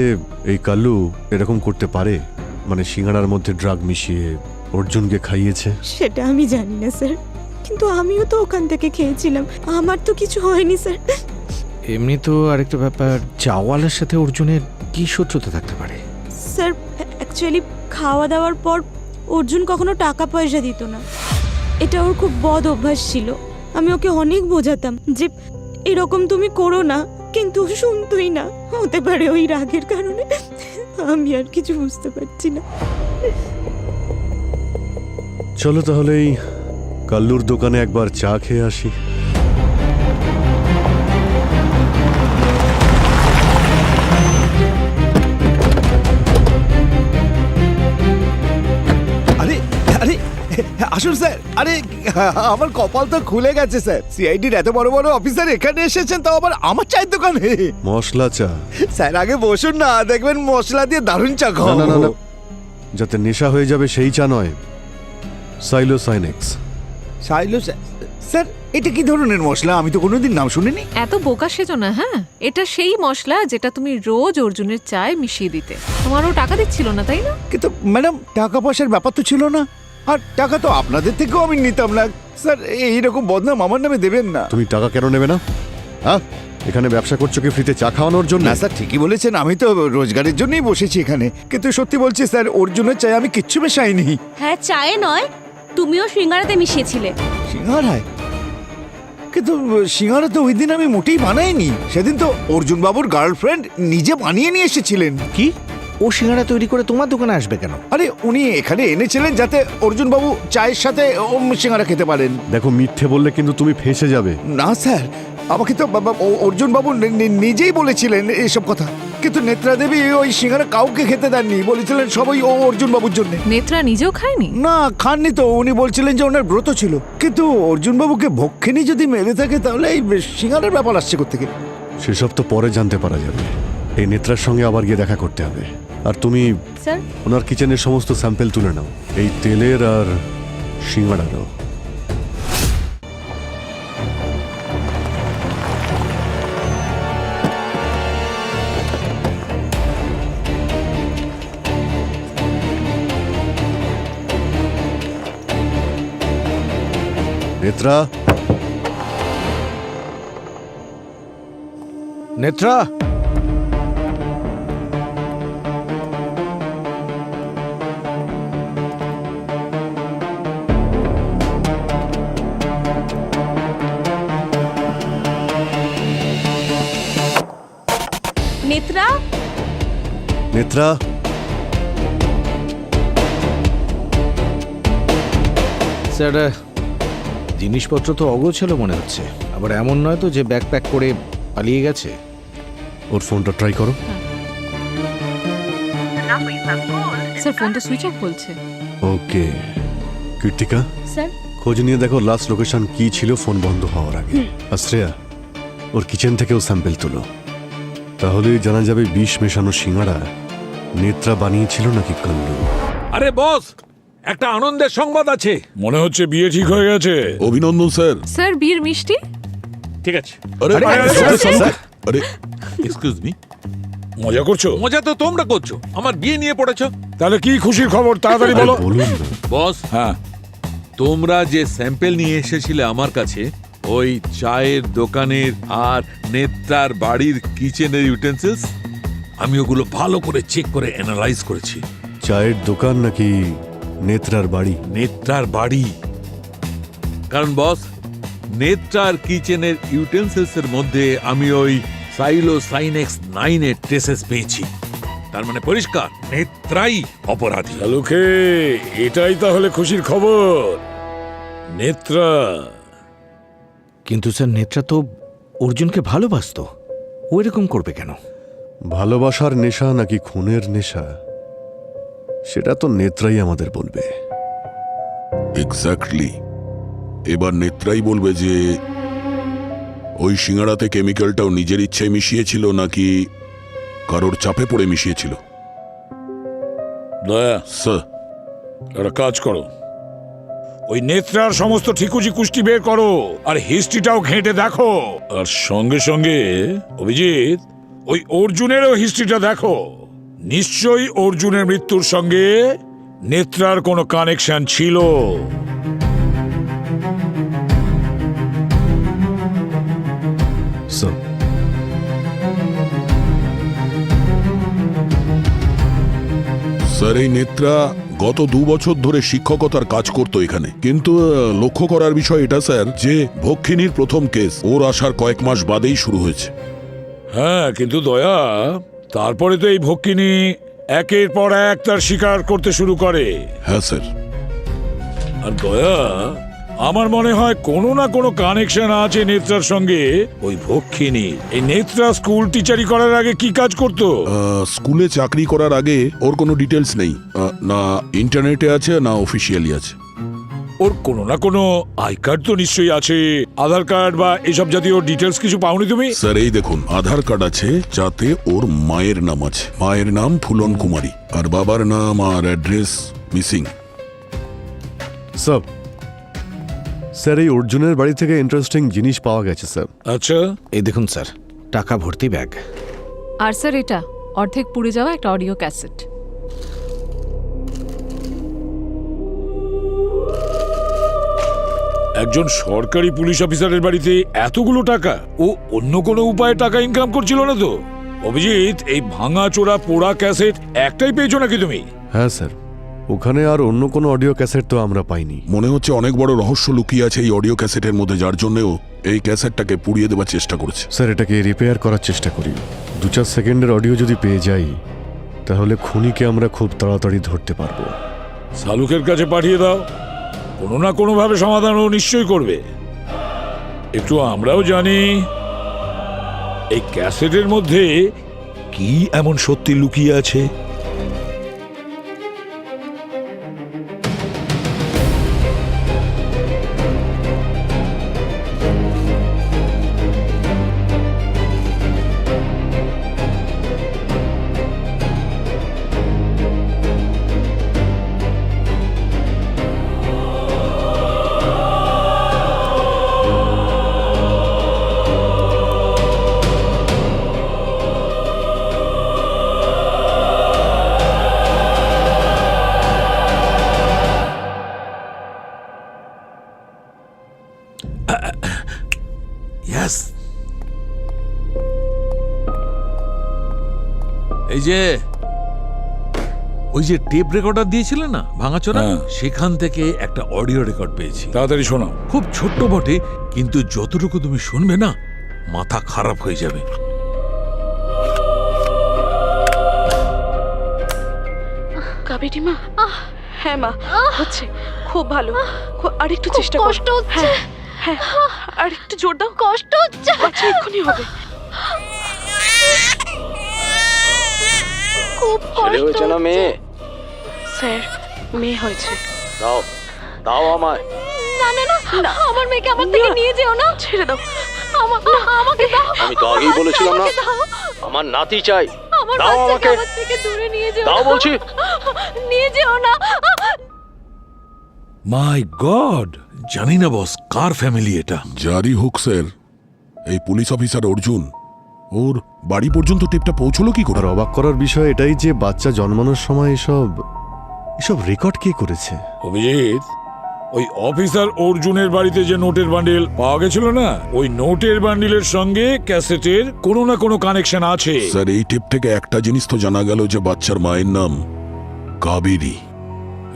এই কাল্লু এরকম করতে পারে, মানে সিঙ্গারার মধ্যে ড্রাগ মিশিয়ে অর্জুনকে খাইয়েছে? সেটা আমি জানি না স্যার, কিন্তু আমিও তো ওখান থেকে খেয়েছিলাম, আমার তো কিছু হয়নি স্যার। এমনি তো আরেকটা ব্যাপার, চাওয়ালের সাথে অর্জুনের কি শত্রুতা থাকতে পারে? স্যার অ্যাকচুয়ালি খাওয়া দাওয়ার পর অর্জুন কখনো টাকা পয়সা দিত না, এটা ওর খুব বদ অভ্যাস ছিল। আমি ওকে অনেক বোঝাতাম যে এরকম তুমি করো না, কিন্তু ও শুনতই না। হতে পারে ওই রাগের কারণে, আমি আর কিছু বুঝতে পারছি না। চলো তাহলে এই কাল্লুর দোকানে একবার চা খেয়ে আসি। আরে আরে আসুন স্যার। আরে আমার কপাল তো খুলে গেছে স্যার, সিআইডির এত বড় বড় অফিসার এখানে এসেছেন, তাও আবার আমার চায়ের দোকানে। মশলা চা? স্যার আগে বসুন না, দেখবেন মশলা দিয়ে দারুণ চা না খাও। না না, যাতে নেশা হয়ে যাবে সেই চা নয়, সাইলোসাইনেক্স। স্যার এটা কি ধরনের মশলা? আমি তো কোনোদিন নাম শুনিনি। এত বোকা সেজো না। হ্যাঁ, এটা সেই মশলা যেটা তুমি রোজ অর্জুনের চায়ে মিশিয়ে দিতে। তোমারও টাকা দিচ্ছিল না, তাই না? কিন্তু ম্যাডাম, টাকা পয়সার ব্যাপার তো ছিল না, আর টাকা তো আপনাদের থেকেও আমি নিতাম না। স্যার এইরকম বদনাম আমার নামে দেবেন না। তুমি টাকা কেন নেবে না? হ্যাঁ, এখানে ব্যবসা করছো কি ফ্রিতে চা খাওয়ানোর জন্য? না স্যার, ঠিকই বলেছেন, আমি তো রোজগারের জন্যই বসেছি এখানে, কিন্তু সত্যি বলছি স্যার, অর্জুনের চাই আমি কিচ্ছু মেশাইনি। হ্যাঁ, চায়ে নয়, তুমিও সিঙ্গারাতে মিশিয়েছিলে। সিঙ্গারায়? কিন্তু সিঙ্গারা তো ওই দিন আমি মোটেই বানাইনি। সেদিন তো অর্জুন বাবুর গার্লফ্রেন্ড নিজে বানিয়ে নিয়ে এসেছিলেন। কি? ও সিঙ্গারা তৈরি করে তোমার দোকানে আসবে কেন? আরে উনি এখানে এনেছিলেন যাতে অর্জুন বাবু চায়ের সাথে সিঙ্গারা খেতে পারেন। দেখো, মিথ্যে বললে কিন্তু তুমি ফেঁসে যাবে। না স্যার, আমাকে তো অর্জুন বাবু নিজেই বলেছিলেন এসব কথা, কিন্তু নেত্রা দেবী ওই সিঙ্গারা কাউকে খেতে দেননি, বলেছিলেন সবাই অর্জুন বাবুর জন্য। নেত্রা নিজেও খায়নি? না, খাননি তো, উনি বলছিলেন যে ওনার ব্রত ছিল। কিন্তু অর্জুন বাবুকে ভক্ষিনী যদি মেরে থাকে তাহলে এই সিঙ্গারার ব্যাপার আসছে কোত্থেকে? সেসব তো পরে জানতে পারা যাবে। এই নেত্রার সঙ্গে আবার গিয়ে দেখা করতে হবে। আর তুমি স্যার, ওনার কিচেনের সমস্ত স্যাম্পেল তুলে নাও, এই তেলের আর সিঙ্গাড়ারও। নেত্রা, নেত্রা, নেত্রা, নেত্রা, স্যার জিনিসপত্র তো অগোছালো মনে হচ্ছে। আবার এমন নয় তো যে ব্যাগ প্যাক করে পালিয়ে গেছে? ওর ফোনটা ট্রাই করো। স্যার, ফোন তো সুইচ অফ বলছে। ওকে কীর্তিকা, স্যার। খোঁজ নিয়ে দেখো লাস্ট লোকেশন কি ছিল ফোন বন্ধ হওয়ার আগে। আর শ্রেয়া, ওর কিচেন থেকেও স্যাম্পেল তুলো, তাহলেই জানা যাবে বিষ মেশানো সিঙ্গারা নেত্রা বানিয়েছিল নাকি কল্লু। আরে বস, একটা আনন্দের সংবাদ আছে। মনে হচ্ছে বিয়ে ঠিক হয়ে গেছে। অভিনন্দন স্যার। স্যার, বিয়ের মিষ্টি? ঠিক আছে। আরে এক্সকিউজ মি, মজা করছো? মজা তো তোমরা করছো, আমার বিয়ে নিয়ে পড়েছো। তাহলে কি খুশির খবর, তাড়াতাড়ি আরে বলো। বলুন না। বস, হ্যাঁ, তোমরা যে স্যাম্পেল নিয়ে এসেছিলে আমার কাছে, ওই চায়ের দোকানের আর নেত্রার বাড়ির কিচেনের ইউটেন্সিলস, আমি ওগুলো ভালো করে চেক করে অ্যানালাইজ করেছি। চায়ের দোকান নাকি নেত্রার বাড়ি? নেত্রার বাড়ি। কারণ বস, নেত্রার কিচেনের ইউটেন্সিলস এর মধ্যে আমি ওই সাইলোসাইনেক্স 9 এর ট্রেসেস পেয়েছি। তার মানে পরিষ্কার নেত্রাই অপরাধী। শালুকে, এটাই তাহলে খুশির খবর। নেত্রা। কিন্তু স্যার, নেত্রা তো অর্জুনকে ভালোবাসতো, ও এরকম করবে কেন? ভালোবাসার নেশা নাকি খুনের নেশা, সেটা তো নেত্রাই আমাদের বলবে। এক্স্যাক্টলি, এবার নেত্রাই বলবে যে ওই সিঙ্গারাতে কেমিক্যালটাও নিজের ইচ্ছায় মিশিয়েছিল নাকি কারোর চাপে পড়ে মিশিয়েছিল। দয়া, স্যার, একটা কাজ করো, ওই নেত্রার সমস্ত ঠিকুজি কুষ্টি বের করো আর হিস্ট্রিটাও ঘেঁটে দেখো। আর সঙ্গে সঙ্গে অভিজিৎ, ওই অর্জুনেরও হিস্ট্রিটা দেখো। নিশ্চয়ই অর্জুনের মৃত্যুর সঙ্গে নেত্রার কোনো কানেকশন ছিল। স্যার, এই নেত্রা গত 2 বছর ধরে শিক্ষকতার কাজ করতো এখানে, কিন্তু লক্ষ্য করার বিষয় এটা স্যার যে ভক্ষিনীর প্রথম কেস ওর আসার কয়েক মাস বাদেই শুরু হয়েছে। হ্যাঁ, কিন্তু দয়া, তারপরে তো এই ভক্ষিনী একের পর এক তার শিকার করতে শুরু করে। হ্যাঁ স্যার। আর দয়া, আমার মনে হয় কোনো না কোনো কানেকশন আছে নেত্রার সঙ্গে ওই ভক্ষিনী। এই নেত্রা স্কুল টিচারি করার আগে কি কাজ করতো? স্কুলে চাকরি করার আগে ওর কোনো ডিটেলস নেই, না ইন্টারনেটে আছে না অফিসিয়ালি আছে। ওর কোনো না কোনো আই কার্ড তো নিশ্চয়ই আছে, আধার কার্ড বা এসব জাতীয় ডিটেলস কিছু পাওনি তুমি? স্যার, এই দেখুন, আধার কার্ড আছে যাতে ওর মায়ের নাম আছে। মায়ের নাম ফুলন কুমারী, আর বাবার নাম আর অ্যাড্রেস মিসিং। স্যার, এই অর্জুনের বাড়ি থেকে ইন্টারেস্টিং জিনিস পাওয়া গেছে স্যার। আচ্ছা, এই দেখুন স্যার, টাকা ভর্তি ব্যাগ। আর স্যার, এটা অর্ধেক পুড়ে যাওয়া একটা অডিও ক্যাসেট। একজন সরকারি পুলিশ অফিসারের বাড়িতে এতগুলো টাকা, ও অন্য কোনো উপায়ে টাকা ইনকাম করছিল না তো? অভিজিৎ, এই ভাঙা চোরা পোড়া ক্যাসেট একটাই পেয়েছো নাকি তুমি? হ্যাঁ স্যার, ওখানে আর অন্য কোনো অডিও ক্যাসেট তো আমরা পাইনি। মনে হচ্ছে অনেক বড় রহস্য লুকিয়ে আছে এই অডিও ক্যাসেটের মধ্যে, যার জন্যও এই ক্যাসেটটাকে পুড়িয়ে দেওয়ার চেষ্টা করেছে। স্যার, এটাকে রিপেয়ার করার চেষ্টা করি। 2-4 সেকেন্ডের অডিও যদি পেয়ে যাই তাহলে খুনিকে আমরা খুব তাড়াতাড়ি ধরতে পারবো। শালুকের কাছে পাঠিয়ে দাও, কোনো না কোনোভাবে সমাধান ও নিশ্চয়ই করবে। একটু আমরাও জানি এই ক্যাসেটের মধ্যে কি এমন সত্যি লুকিয়ে আছে। Yes. এই যে ওই যে টেপ রেকর্ডার দিয়েছিলেন না ভাঙাচোরা, সেখান থেকে একটা অডিও রেকর্ড পেয়েছি। তাড়াতাড়ি শোনাও। খুব ছোট্ট বটে, কিন্তু যতটুকু তুমি শুনবে না মাথা খারাপ হয়ে যাবে। কাবেরী মা, হ্যাঁ মা, হচ্ছে খুব ভালো। আর একটু চেষ্টা করো। কষ্ট হচ্ছে। হ্যাঁ, আর একটু জোর দাও। কষ্ট হচ্ছে। আচ্ছা, এক্ষুনি হবে। খুব কষ্ট হয়েছে না মেয়ে? স্যার, মেয়ে হয়েছে। দাও দাও আমায়। না না না, আমার মেয়েকে আমার থেকে নিয়ে যেও না। ছেড়ে দাও। আমাকে দাও। আমি তো আগেই বলেছিলাম না, আমার নাতি চাই। দাও আমাকে। আমার থেকে দূরে নিয়ে যেও। দাও বলছি। নিয়ে যেও না। মাই গড, জানি না বস কার ফ্যামিলি এটা। যারই হোক স্যার, এই পুলিশ অফিসার অর্জুন, ওর বাড়ি পর্যন্ত টেপটা পৌঁছলো কি করে? আর অবাক করার বিষয় এটাই যে বাচ্চা জন্মানোর সময় এসব রেকর্ড কে করেছে? অভিজিৎ, ওই অফিসার অর্জুনের বাড়িতে যে নোটের বান্ডিল পাওয়া গেছিল না, ওই নোটের বান্ডিলের সঙ্গে ক্যাসেটের কোনো না কোনো কানেকশন আছে। স্যার, এই টেপ থেকে একটা জিনিস তো জানা গেল যে বাচ্চার মায়ের নাম কাবেরী।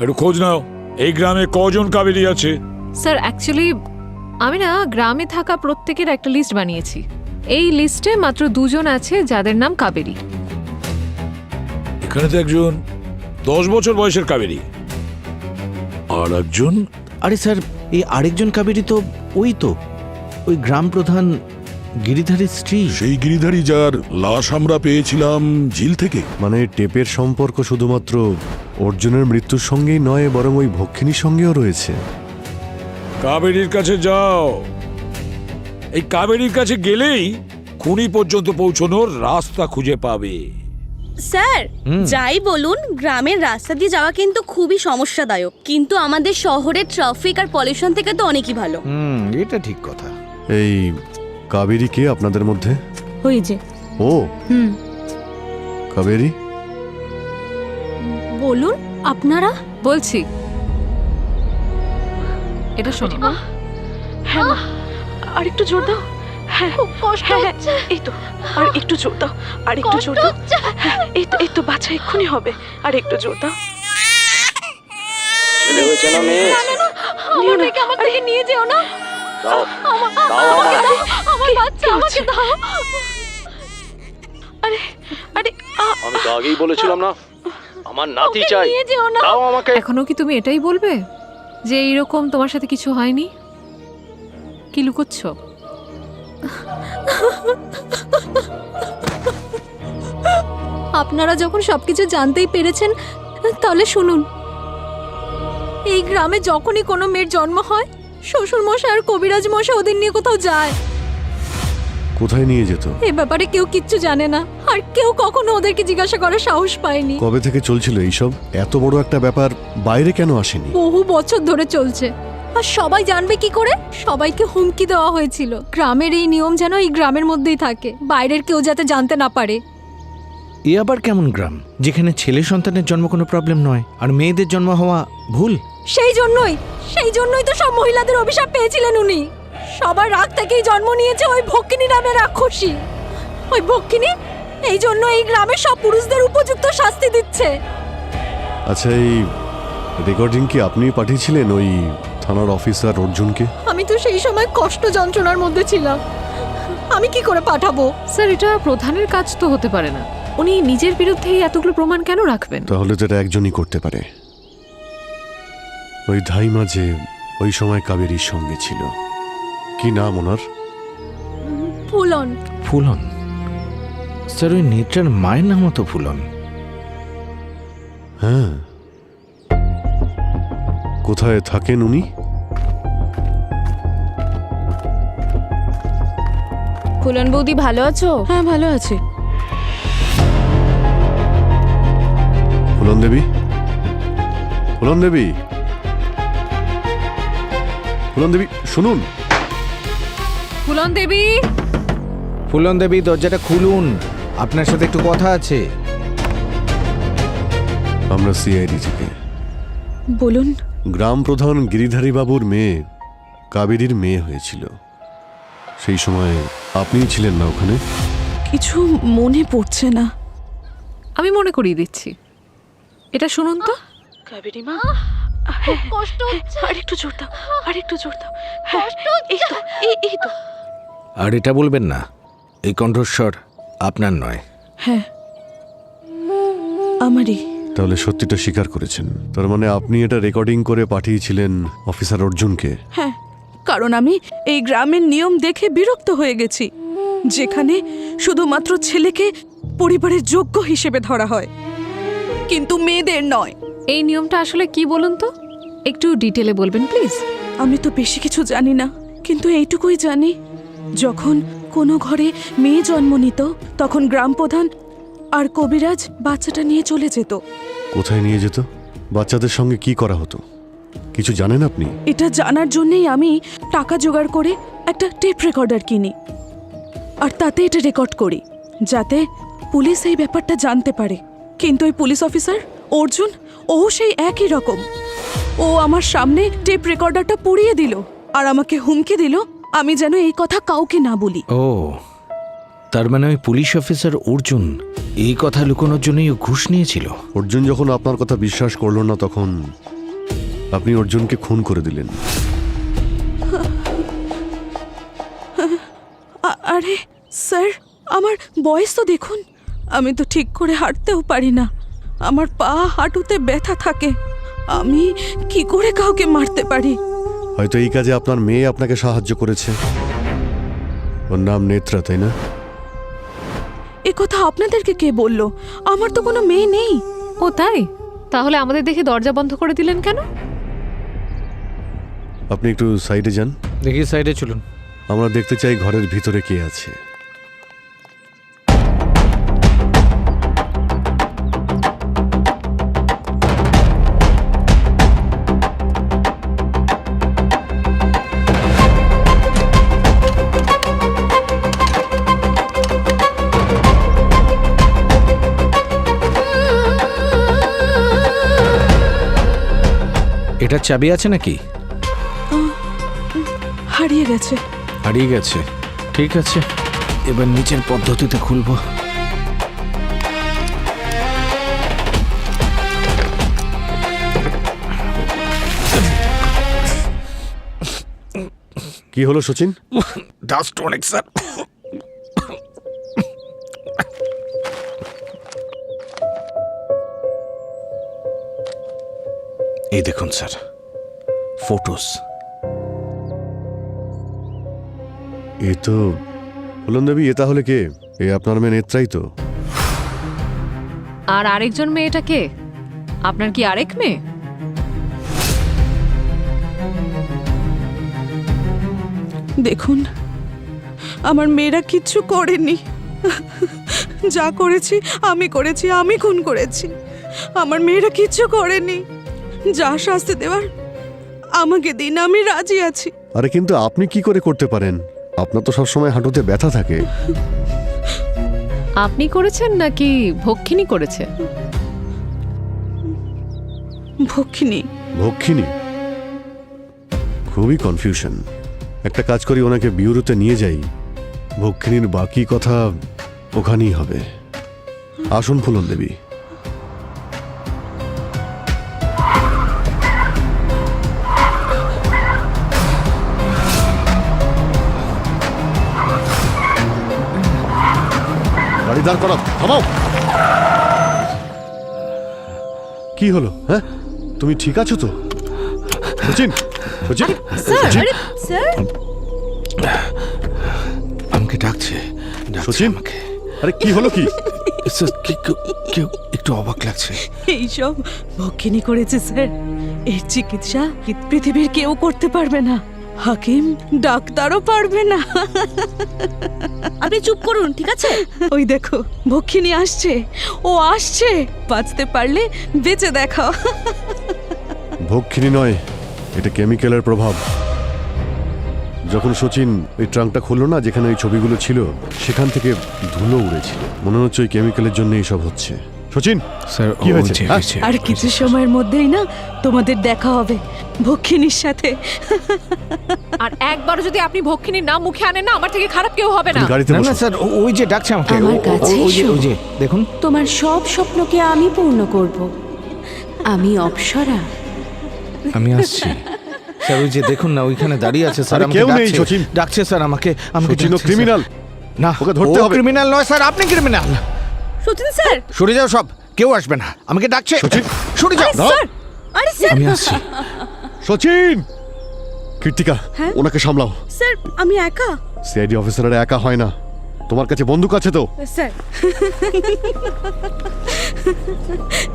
একটু খোঁজ নাও, এই গ্রামে কজন কাবেরী আছে? স্যার, অ্যাকচুয়ালি আমি না গ্রামে থাকা প্রত্যেকের একটা লিস্ট বানিয়েছি। এই লিস্টে মাত্র 2 জন আছে যাদের নাম কাবেরী। এখানে তো একজন 10 বছর বয়সের কাবেরী, আর একজন। আরে স্যার, এই আরেকজন কাবেরী তো ওই গ্রাম প্রধান গিরিধারীর স্ত্রী। সেই গিরিধারী যার লাশ আমরা পেয়েছিলাম ঝিল থেকে। মানে টেপের সম্পর্ক শুধুমাত্র অর্জুনের মৃত্যুর সঙ্গেই নয়, বরং ওই ভক্ষিনীর সঙ্গেও রয়েছে। কাবেরীর কাছে যাও। এই কাবেরীর কাছে গেলেই খুনি পর্যন্ত পৌঁছানোর রাস্তা খুঁজে পাবে। স্যার, যাই বলুন, গ্রামের রাস্তা দিয়ে যাওয়া কিন্তু খুবই সমস্যাদায়ক, কিন্তু আমাদের শহরের ট্রাফিক আর পলিউশন থেকে তো অনেকই ভালো। এটা ঠিক কথা। এই কাবেরী কে আপনাদের মধ্যে? ওই যে। ও কাবেরী, বলুন আপনারা। বলছি, এটা শোনো। হ্যাঁ মা, আর একটু জোর দাও। হ্যাঁ, খুব কষ্ট হচ্ছে। এই তো, আর একটু জোর দাও। আর একটু জোর দাও। হ্যাঁ, এই তো বাচ্চা এক্ষুনি হবে। আর একটু জোর দাও। ছেলে হয়েছে না মেয়ে? আমার মেয়েকে আমার থেকে নিয়ে যেও না। দাও দাও আমায়। আমার বাচ্চা আমাকে দাও। আরে আরে, আমি তো আগেই বলেছিলাম না, আমার নাতি চাই। নিয়ে যেও না। দাও আমাকে। এখনো কি তুমি এটাই বলবে যে এইরকম তোমার সাথে কিছু হয়নি? কি লুকোচ্ছ? আপনারা যখন সবকিছু জানতেই পেরেছেন, তাহলে শুনুন। এই গ্রামে যখনই কোনো মেয়ের জন্ম হয়, শ্বশুর মশাই আর কবিরাজ মশাই ওদের নিয়ে কোথাও যায়। কোথায় নিয়ে যেত? এ ব্যাপারে কেউ কিচ্ছু জানে না, আর কেউ কখনো ওদেরকে জিজ্ঞাসা করার সাহস পায়নি। কবে থেকে চলছিল এইসব? এত বড় একটা ব্যাপার বাইরে কেন আসেনি? বহু বছর ধরে চলছে। আর সবাই জানবে কি করে? সবাইকে হুমকি দেওয়া হয়েছিল। গ্রামের এই নিয়ম যেন এই গ্রামের মধ্যেই থাকে, বাইরের কেউ যাতে জানতে না পারে। এ আবার কেমন গ্রাম যেখানে ছেলে সন্তানের জন্ম কোনো প্রবলেম নয় আর মেয়েদের জন্ম হওয়া ভুল? সেই জন্যই তো সব মহিলাদের অভিশাপ পেয়েছিলেন উনি। সবার রাগ থেকেই জন্ম নিয়েছে ওই ভক্ষিনী নামের রাক্ষসী। ওই ভক্ষিনী এই জন্য এই গ্রামের সব পুরুষদের উপযুক্ত শাস্তি দিচ্ছে। আচ্ছা, এই রেকর্ডিং কি আপনি পাঠিয়েছিলেন ওই থানার অফিসার অর্জুনকে? আমি তো সেই সময় কষ্ট যন্ত্রণার মধ্যে ছিলাম, আমি কি করে পাঠাবো? স্যার, এটা প্রধানের কাজ তো হতে পারে না। উনি নিজের বিরুদ্ধেই এতগুলো প্রমাণ কেন রাখবেন? তাহলে তো এটা একজনই করতে পারে। ওই ধাইমা যে ওই সময় কাবেরীর সঙ্গে ছিল, কি নাম ওনার? ফুলন। ফুলন? স্যার, ওই নেত্রার মায়ের নামও তো ফুলন। হ্যাঁ, কোথায় থাকেন উনি? ফুলন বৌদি ভালো আছো? হ্যাঁ, ভালো আছে। ফুলন দেবী, ফুলন দেবী, ফুলন দেবী, শুনুন। ফুলন দেবী! ফুলন দেবী, দরজাটা খুলুন, আপনার সাথে একটু কথা আছে। আমরা সিআইডি থেকে। বলুন। গ্রাম প্রধান গিরিধারী বাবুর মেয়ে কাবেরীর মেয়ে হয়েছিল, সেই সময় আপনিই ছিলেন না ওখানে? কিছু মনে পড়ছে না। আমি মনে করিয়ে দিচ্ছি, এটা শুনুন তো। কাবেরী মা, কষ্ট হচ্ছে, আরেকটু জোর দাও, আরেকটু জোর দাও। এই তো, এই তো। আর এটা বলবেন না, এই কণ্ঠস্বর আপনার নয়। হ্যাঁ, আমারই। তাহলে সত্যিটা স্বীকার করেছেন? তার মানে আপনি এটা রেকর্ডিং করে পাঠিয়েছিলেন অফিসার অর্জুনকে? হ্যাঁ, কারণ আমি এই গ্রামের নিয়ম দেখে বিরক্ত হয়ে গেছি, যেখানে শুধুমাত্র ছেলেকে পরিবারের যোগ্য হিসেবে ধরা হয়, কিন্তু মেয়েদের নয়। এই নিয়মটা আসলে কি বলুন তো, একটু ডিটেলে বলবেন প্লিজ। আমি তো বেশি কিছু জানি না, কিন্তু এইটুকুই জানি, যখন কোনো ঘরে মেয়ে জন্ম নিত তখন গ্রাম প্রধান আর কবিরাজ বাচ্চাটা নিয়ে চলে যেত। কোথায় নিয়ে যেত? বাচ্চাদের সঙ্গে কি করা হতো কিছু জানেন আপনি? এটা জানার জন্যই আমি টাকা জোগাড় করে একটা টেপ রেকর্ডার কিনি, আর তাতে এটা রেকর্ড করি, যাতে পুলিশ এই ব্যাপারটা জানতে পারে। কিন্তু ওই পুলিশ অফিসার অর্জুন, ও সেই একই রকম। ও আমার সামনে টেপ রেকর্ডারটা পুড়িয়ে দিল আর আমাকে হুমকি দিল আমি যেন এই কথা কাউকে না বলি। ও, তার মানে ওই পুলিশ অফিসার অর্জুন এই কথা লুকানোর জন্যই ও ঘুষ নিয়েছিল। অর্জুন যখন আপনার কথা বিশ্বাস করলো না, তখন আপনি অর্জুনকে খুন করে দিলেন। আরে স্যার, আমার বয়স তো দেখুন, আমি তো ঠিক করে হাঁটতেও পারি না, আমার পা হাঁটুতে ব্যথা থাকে, আমি কি করে কাউকে মারতে পারি? হয়তো এই কাজে আপনার মেয়ে আপনাকে সাহায্য করেছে। ওর নাম নেত্রা, তাই না? এ কথা আপনাদেরকে কে বলল? আমার তো কোনো মেয়ে নেই। ও তাই? তাহলে আমাদের দেখে দরজা বন্ধ করে দিলেন কেন? আপনি একটু সাইডে যান। দেখি, সাইডে চলুন। আমরা দেখতে চাই ঘরের ভিতরে কে আছে। এটার চাবি আছে নাকি? হারিয়ে গেছে। হারিয়ে গেছে? ঠিক আছে, এবার নিচের পদ্ধতিতে খুলবো। কি হলো সচিন? ডাস্ট অনেক স্যার। এই দেখুন স্যার, ফটোস। এ তো ফুলন দেবী, এ তাহলে কে? এ আপনার মেয়ে নেত্রাই তো। আর আরেকজন মেয়েটা কে? আপনার কি আরেক মেয়ে? দেখুন, আমার মেয়েরা কিচ্ছু করেনি, যা করেছি আমি করেছি, আমি খুন করেছি। আমার মেয়েরা কিচ্ছু করেনি, যা শাস্তি দেওয়ার আমাকে দিন, আমি রাজি আছি। আরে কিন্তু আপনি কি করে করতে পারেন? আপনার তো সবসময় হাঁটুতে ব্যথা থাকে। আপনি করেছেন নাকি ভক্ষিনী করেছে? ভক্ষিনী। ভক্ষিনী? খুবই কনফিউশন। একটা কাজ করি, ওনাকে বিউরোতে নিয়ে যাই, ভক্ষিনীর বাকি কথা ওখানেই হবে। আসুন ফুলন দেবী। গাড়ি দাঁড় করাও, থামাও। কি হলো? হ্যাঁ, তুমি ঠিক আছো তো? সচিন, সচিন, সচিন, আমাকে ডাকছে সচিন, আমাকে। আরে কি হলো কি? স্যার, কেউ একটু অবাক লাগছে। এইসব ভক্ষিনী করেছে স্যার। এর চিকিৎসা পৃথিবীর কেউ করতে পারবে না, হাকিম ডাক্তারও পারবে না। আপনি চুপ করুন, ঠিক আছে? ওই দেখো ভক্ষিনী আসছে, ও আসছে। বাঁচতে পারলে বেঁচে দেখাও। ভক্ষিনী নয়, এটা কেমিক্যালের প্রভাব। যখন সচিন ওই ট্রাঙ্কটা খুললো না, যেখানে ওই ছবিগুলো ছিল, সেখান থেকে ধুলো উড়েছিল। মনে হচ্ছে ওই কেমিক্যালের জন্য এইসব হচ্ছে। সচিন, স্যার, কি হয়েছে? আর কিছু সময়ের মধ্যেই না তোমাদের দেখা হবে ভক্ষিনীর সাথে। আর একবারও যদি আপনি ভক্ষিনীর নাম মুখে আনেন না, আমার থেকে খারাপ কেউ হবে না। তুমি গাড়িতে না না বসো। স্যার, ওই যে ডাকছে আমাকে। আমার কাছে এসো। ওই যে দেখুন। তোমার সব স্বপ্নকে আমি পূর্ণ করব। আমি অপ্সরা। আমি আসছি স্যার। ওই যে দেখুন না, ওইখানে দাঁড়িয়ে আছে স্যার। আরে আমাকে কেউ নেই, ডাকছে। সচিন। ডাকছে স্যার আমাকে। সচিন ও ক্রিমিনাল। না, ওকে ধরতে হবে। ক্রিমিনাল নয় স্যার, আপনি ক্রিমিনাল। সচিন স্যার, সরে যাও সব, কেউ আসবে না। আমাকে ডাকছে। সচিন, সরে যাও। স্যার, আরে স্যার, আমি আসছি। সচিন, কৃতিকা, ওনাকে সামলাও। স্যার আমি একা। সিআইডি অফিসাররা একা হয় না। তোমার কাছে বন্দুক আছে তো? স্যার,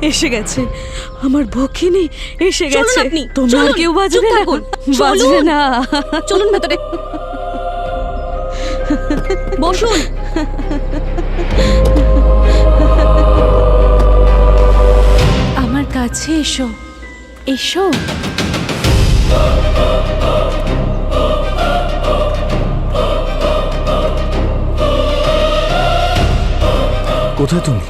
এসে গেছে আমার ভক্ষিনী, এসে চলুন গেছে। আপনি, তোমার চলুন, কেউ চুপ বাজবে না, থাকুন। বাজবে চলুন। না। চলুন ভেতরে বসুন। আমার কাছে এসো, এসো। কোথায় তুমি?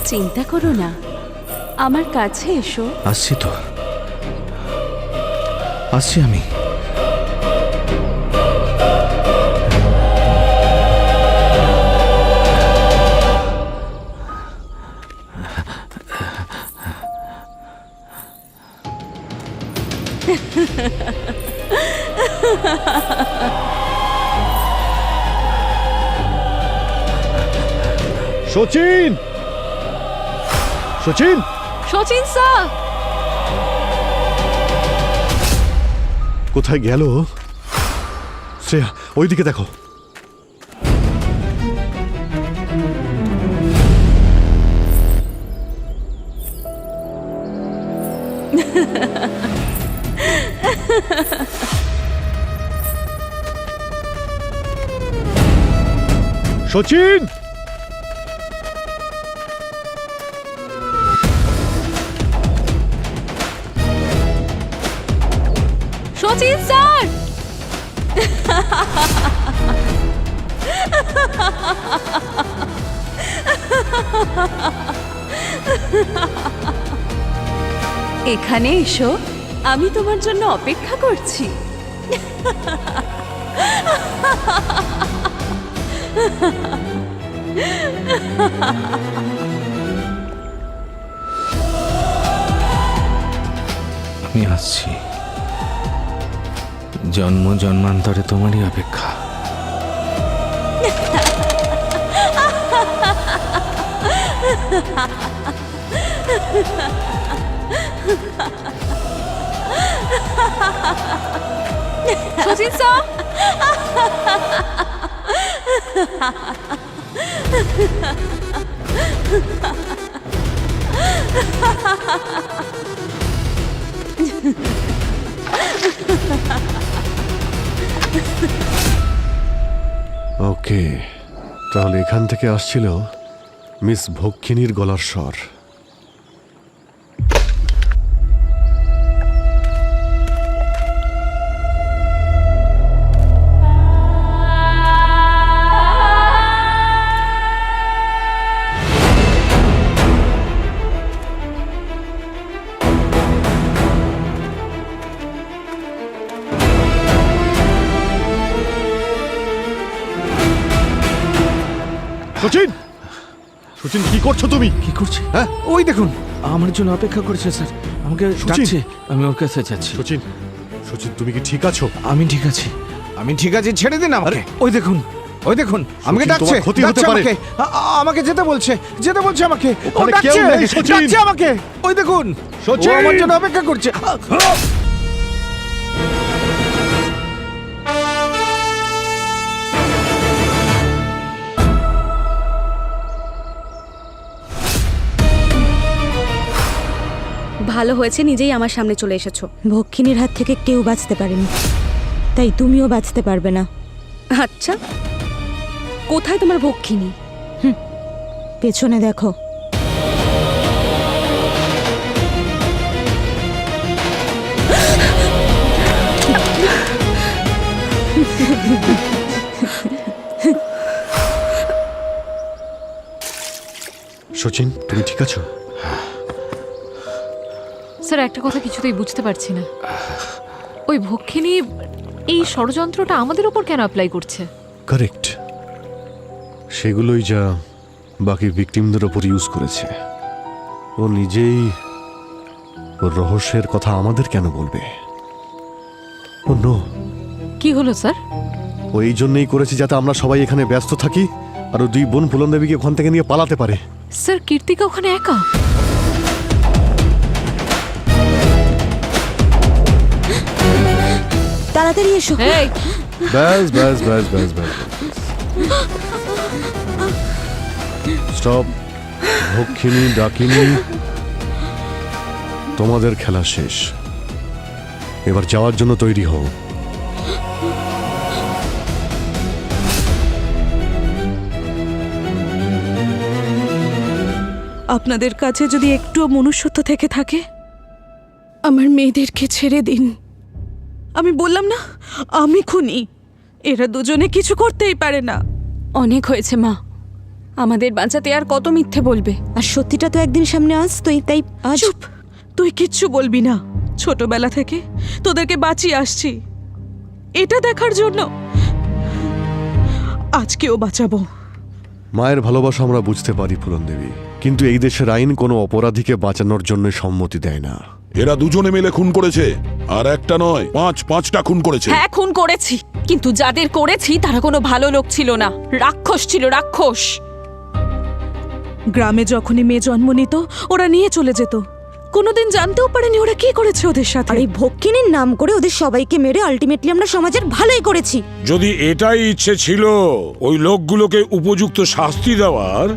চিন্তা করো না, আমার কাছে এসো। আসছি তো, আসছি আমি। সচিন, সচিন, সচিন স্যার, কোথায় গেল? শ্রেয়া, ওইদিকে দেখো। সচিন, সচিন স্যার। এখানে এসো, আমি তোমার জন্য অপেক্ষা করছি। আমি আসছি। জন্ম জন্মান্তরে তোমারই অপেক্ষা। সচিন স্যার, ওকে, তাহলে এখান থেকে আসছিল মিস ভক্ষিনীর গলার স্বর। সচিন, সচিন কি করছো তুমি? কি করছে? হ্যাঁ? ওই দেখুন, আমার জন্য অপেক্ষা করছে স্যার, আমাকে ডাকছে, আমি ওর কাছে যাচ্ছি। সচিন, সচিন তুমি কি ঠিক আছো? আমি ঠিক আছি, আমি ঠিক আছি, ছেড়ে দিন আমাকে। ওই দেখুন, ওই দেখুন, আমাকে সচিন, ডাকছে, তোমার ক্ষতি হতে ডাকছে পারে। আমাকে, আমাকে যেতে বলছে, যেতে বলছে আমাকে। ও ওখানে ডাকছে, কেউ নেই, সচিন। ডাকছে আমাকে। ওই দেখুন, সচিন। ও আমার জন্য অপেক্ষা করছে। ভালো হয়েছে নিজেই আমার সামনে চলে এসেছো। ভক্ষিনীর হাত থেকে কেউ বাঁচতে পারেনি, তাই তুমিও বাঁচতে পারবে না। আচ্ছা, কোথায় তোমার ভক্ষিনী? পেছনে দেখো। সচিন তুমি ঠিক আছো? স্যার একটা কথা কিছুতেই বুঝতে পারছি না, ওই ভক্ষিনী এই ষড়যন্ত্রটা আমাদের উপর কেন অ্যাপ্লাই করছে? কারেক্ট, সেগুলোই যা বাকি ভিকটিমদের ওপর ইউজ করেছে। ও নিজেই ওর রহস্যের কথা আমাদের কেন বলবে? ও নো, কি হলো স্যার? ও এই জন্যই করেছে যাতে আমরা সবাই এখানে ব্যস্ত থাকি আর ও দুই বোন ফুলন দেবীকে ওখান থেকে নিয়ে পালাতে পারে। স্যার কীর্তিকা ওখানে একা? তাড়াতাড়ি এসো। এই ব্যাস ব্যাস ব্যাস ব্যাস ব্যাস, স্টপ। ভক্ষিনী, ডাকিনী, তোমাদের খেলা শেষ, এবার যাওয়ার জন্য তৈরি হও। আপনাদের কাছে যদি একটুও মনুষ্যত্ব থেকে থাকে, আমার মেয়েদেরকে ছেড়ে দিন। আমি বললাম না, আমি খুনি। এরা দুজনে কিছু করতেই পারে না। অনেক হয়েছে মা, আমাদের বাঁচাতে আর কত মিথ্যে বলবে? আর সত্যিটা তো একদিন সামনে আসতোই, তাই আজ। চুপ, তুই কিচ্ছু বলবি না। ছোটবেলা থেকে তোদেরকে বাঁচিয়ে আসছি এটা দেখার জন্য, আজকেও বাঁচাবো। মায়ের ভালোবাসা আমরা বুঝতে পারি ফুলন দেবী, কিন্তু এই দেশের আইন কোনো অপরাধীকে বাঁচানোর জন্য সম্মতি দেয় না। এরা দুজনে মিলে খুন করেছে, আর একটা নয়, পাঁচটা খুন করেছে। হ্যাঁ খুন করেছি, কিন্তু যাদের করেছি তারা কোনো ভালো লোক ছিল না, রাক্ষস ছিল, রাক্ষস। গ্রামে যখনই মেয়ে জন্ম নিত ওরা নিয়ে চলে যেত, কোনোদিন জানতেও পারেনি ওরা কি করেছে ওদের সাথে। আর এই ভক্ষিনীর নাম করে ওদের সবাইকে মেরে আলটিমেটলি আমরা সমাজের ভালোই করেছি। যদি এটাই ইচ্ছে ছিল ওই লোকগুলোকে উপযুক্ত শাস্তি দেওয়ার,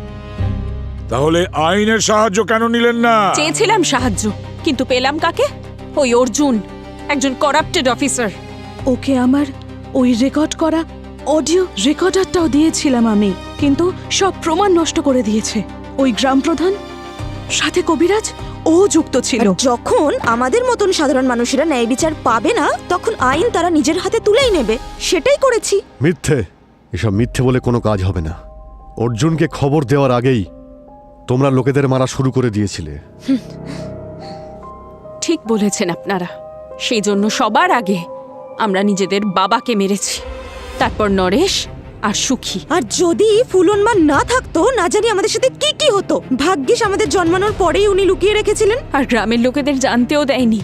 তাহলে আইনের সাহায্য কেন নিলেন না? চেয়েছিলাম সাহায্য, কিন্তু পেলাম কাকে? ওই অর্জুন, একজন করাপ্টেড অফিসার। ওকে আমার ওই রেকর্ড করা অডিও রেকর্ডারটাও দিয়েছিলাম আমি, কিন্তু সব প্রমাণ নষ্ট করে দিয়েছে ওই গ্রাম প্রধান, সাথে কবিরাজ ও যুক্ত ছিল। আর যখন আমাদের মতন সাধারণ মানুষেরা ন্যায় বিচার পাবে না, তখন আইন তারা নিজের হাতে তুলেই নেবে, সেটাই করেছি। মিথ্যে, এসব মিথ্যে বলে কোনো কাজ হবে না। অর্জুনকে খবর দেওয়ার আগেই তোমরা লোকেদের মারা শুরু করে দিয়েছিলে। ঠিক বলেছেন আপনারা, সেই জন্য সবার আগে আমরা নিজেদের বাবাকে মেরেছি, তারপর নরেশ আর সুখী। আর যদি ফুলনমা না থাকতো, না জানি আমাদের সাথে কি কি হতো। ভাগ্যিস আমাদের জন্মানোর পরেই উনি লুকিয়ে রেখেছিলেন, আর গ্রামের লোকেদের জানতেও দেয়নি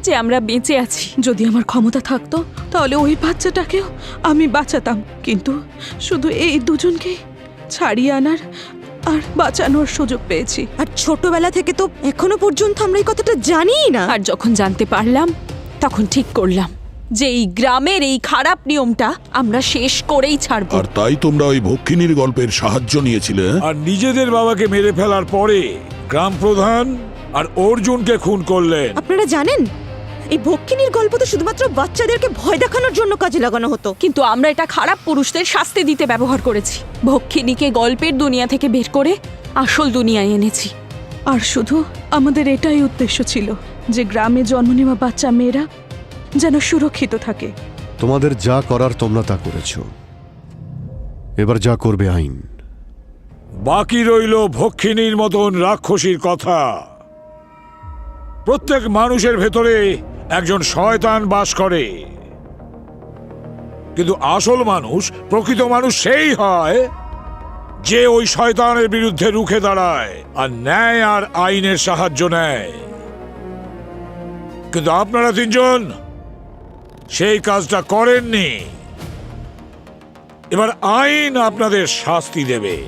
যে আমরা বেঁচে আছি। যদি আমার ক্ষমতা থাকতো তাহলে ওই বাচ্চাটাকেও আমি বাঁচাতাম, কিন্তু শুধু এই দুজনকে ছাড়িয়ে আনার আর বাঁচানোর সুযোগ পেয়েছি। আর ছোটবেলা থেকে তো এখনো পর্যন্ত আমরা এই কথাটা জানিই না। আর যখন জানতে পারলাম তখন ঠিক করলাম যে এই গ্রামের এই খারাপ নিয়মটা আমরা শেষ করেই ছাড়ব। আর তাই তোমরা ওই ভক্ষিনীর গল্পের সাহায্য নিয়েছিলে, আর নিজেদের বাবাকে মেরে ফেলার পরে গ্রাম প্রধান আর অর্জুনকে খুন করলেন। আপনারা জানেন, এই ভক্ষিনীর গল্প তো শুধুমাত্র বাচ্চাদেরকে ভয় দেখানোর জন্য কাজে লাগানো হতো, কিন্তু আমরা এটা খারাপ পুরুষদের শাস্তি দিতে ব্যবহার করেছি। ভক্ষিনীকে গল্পের দুনিয়া থেকে বের করে আসল দুনিয়ায় এনেছি। আর শুধু আমাদের এটাই উদ্দেশ্য ছিল যে গ্রামে জন্ম নেওয়া বাচ্চা মেয়েরা যেন সুরক্ষিত থাকে। তোমাদের যা করার তোমরা তা করেছ, এবার যা করবে আইন। বাকি রইল ভক্ষিনীর মতন রাক্ষসীর কথা। প্রত্যেক মানুষের ভেতরে একজন শয়তান বাস করে, কিন্তু আসল মানুষ, প্রকৃত মানুষ সেই হয় যে ওই শয়তানের বিরুদ্ধে রুখে দাঁড়ায় আর ন্যায় আর আইনের সাহায্য নেয়। কিন্তু আপনারা তিনজন সেই কাজটা করেননি। এবার আইন আপনাদের শাস্তি দেবে।